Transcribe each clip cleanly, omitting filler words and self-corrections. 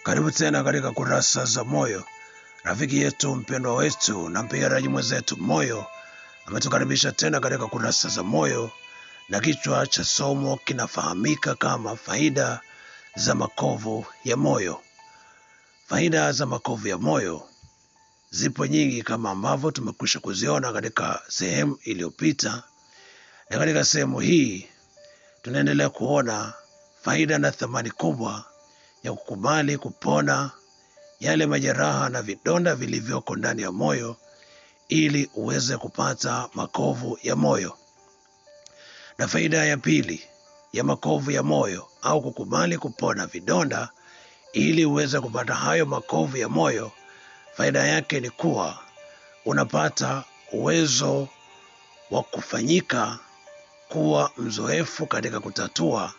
Karibu tena katika kurasa za moyo. Rafiki yetu mpendwa wetu na mpiganaji mwenzetu Moyo ametukaribisha tena katika kurasa za moyo, na kichwa cha somo kinafahamika kama faida za makovu ya moyo. Faida za makovu ya moyo zipo nyingi kama ambavyo tumekwisha kuziona katika sehemu iliyopita, na katika sehemu hii tunaendelea kuona faida na thamani kubwa ya kukubali kupona yale majeraha na vidonda vilivyoko ndani ya moyo ili uweze kupata makovu ya moyo. Na faida ya pili ya makovu ya moyo au kukubali kupona vidonda ili uweze kupata hayo makovu ya moyo, faida yake ni kuwa unapata uwezo wa kufanyika kuwa mzoefu katika kutatua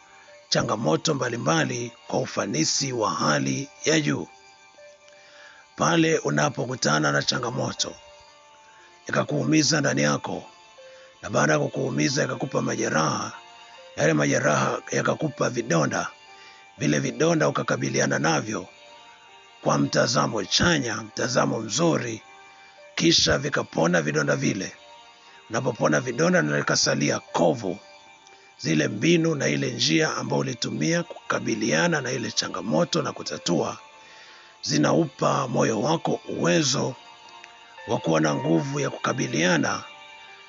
changamoto mbalimbali kwa ufanisi wa hali ya juu. Pale unapokutana na changamoto ikakuumiza ndani yako, na baada ya kukuumiza ikakupa majeraha, yale majeraha yakakupa vidonda, vile vidonda ukakabiliana navyo kwa mtazamo chanya, mtazamo mzuri, kisha vikapona vidonda vile. Unapopona vidonda na likasalia kovu, zile mbinu na ile njia ambayo ulitumia kukabiliana na ile changamoto na kutatua, zinaupa moyo wako uwezo wa kuwa na nguvu ya kukabiliana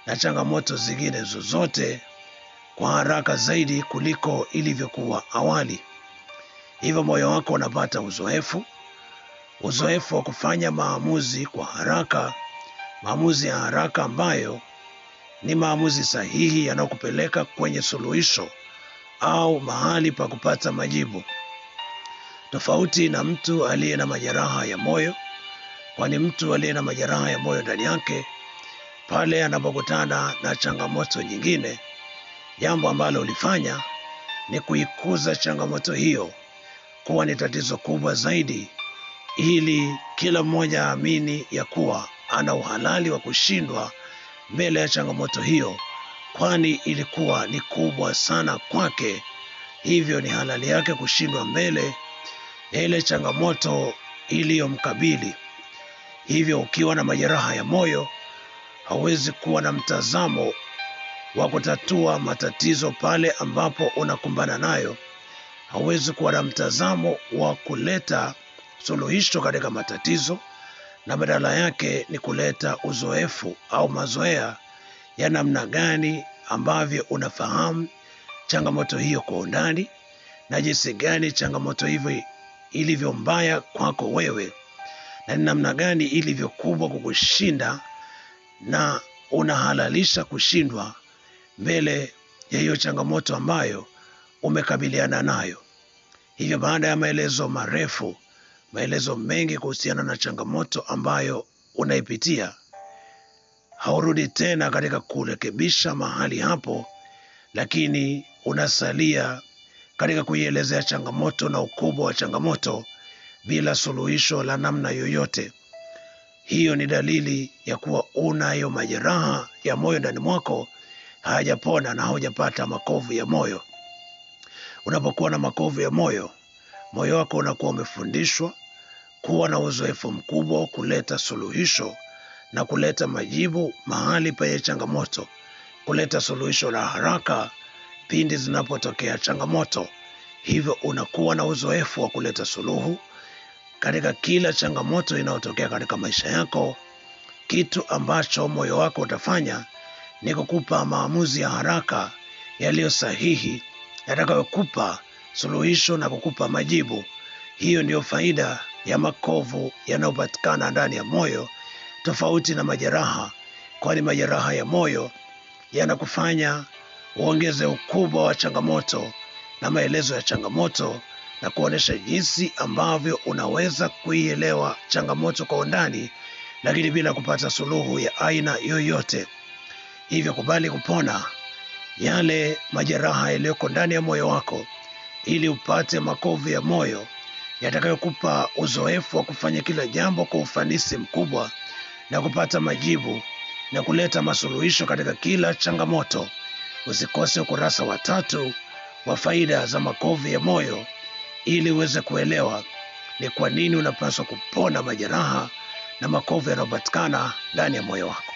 na changamoto zingine zozote kwa haraka zaidi kuliko ilivyokuwa awali. Hivyo moyo wako unapata uzoefu wa kufanya maamuzi kwa haraka, maamuzi ya haraka ambayo ni maamuzi sahihi yanayokupeleka kwenye suluhisho au mahali pa kupata majibu. Tofauti na mtu aliye na majeraha ya moyo, kwani mtu aliye na majeraha ya moyo ndani yake, pale anapokutana na changamoto nyingine, jambo ambalo ulifanya ni kuikuza changamoto hiyo kuwa ni tatizo kubwa zaidi, ili kila mmoja aamini ya kuwa ana uhalali wa kushindwa mbele ya changamoto hiyo, kwani ilikuwa ni kubwa sana kwake. Hivyo ni halali yake kushindwa mbele ya ile changamoto iliyomkabili. Hivyo ukiwa na majeraha ya moyo, hauwezi kuwa na mtazamo wa kutatua matatizo pale ambapo unakumbana nayo. Hauwezi kuwa na mtazamo wa kuleta suluhisho katika matatizo, na badala yake ni kuleta uzoefu au mazoea ya namna gani ambavyo unafahamu changamoto hiyo kwa undani, na jinsi gani changamoto hivyo ilivyo mbaya kwako wewe, na ni namna gani ilivyo kubwa kukushinda, na unahalalisha kushindwa mbele ya hiyo changamoto ambayo umekabiliana nayo. Hivyo baada ya maelezo marefu, maelezo mengi kuhusiana na changamoto ambayo unaipitia, haurudi tena katika kurekebisha mahali hapo, lakini unasalia katika kuielezea changamoto na ukubwa wa changamoto bila suluhisho la namna yoyote. Hiyo ni dalili ya kuwa unayo majeraha ya moyo ndani mwako, hayajapona na haujapata makovu ya moyo. Unapokuwa na makovu ya moyo, moyo wako unakuwa umefundishwa kuwa na uzoefu mkubwa kuleta suluhisho na kuleta majibu mahali penye changamoto, kuleta suluhisho la haraka pindi zinapotokea changamoto. Hivyo unakuwa na uzoefu wa kuleta suluhu katika kila changamoto inayotokea katika maisha yako. Kitu ambacho moyo wako utafanya ni kukupa maamuzi ya haraka yaliyo sahihi, yatakayokupa suluhisho na kukupa majibu. Hiyo ndiyo faida ya makovu yanayopatikana ndani ya moyo, tofauti na majeraha, kwani majeraha ya moyo yanakufanya uongeze ukubwa wa changamoto na maelezo ya changamoto, na kuonesha jinsi ambavyo unaweza kuielewa changamoto kwa undani, lakini bila kupata suluhu ya aina yoyote. Hivyo kubali kupona yale majeraha yaliyoko ndani ya moyo wako ili upate makovu ya moyo yatakayokupa uzoefu wa kufanya kila jambo kwa ufanisi mkubwa na kupata majibu na kuleta masuluhisho katika kila changamoto. Usikose ukurasa wa 3 wa faida za makovu ya moyo ili uweze kuelewa ni kwa nini unapaswa kupona majeraha na makovu yanayopatikana ndani ya moyo wako.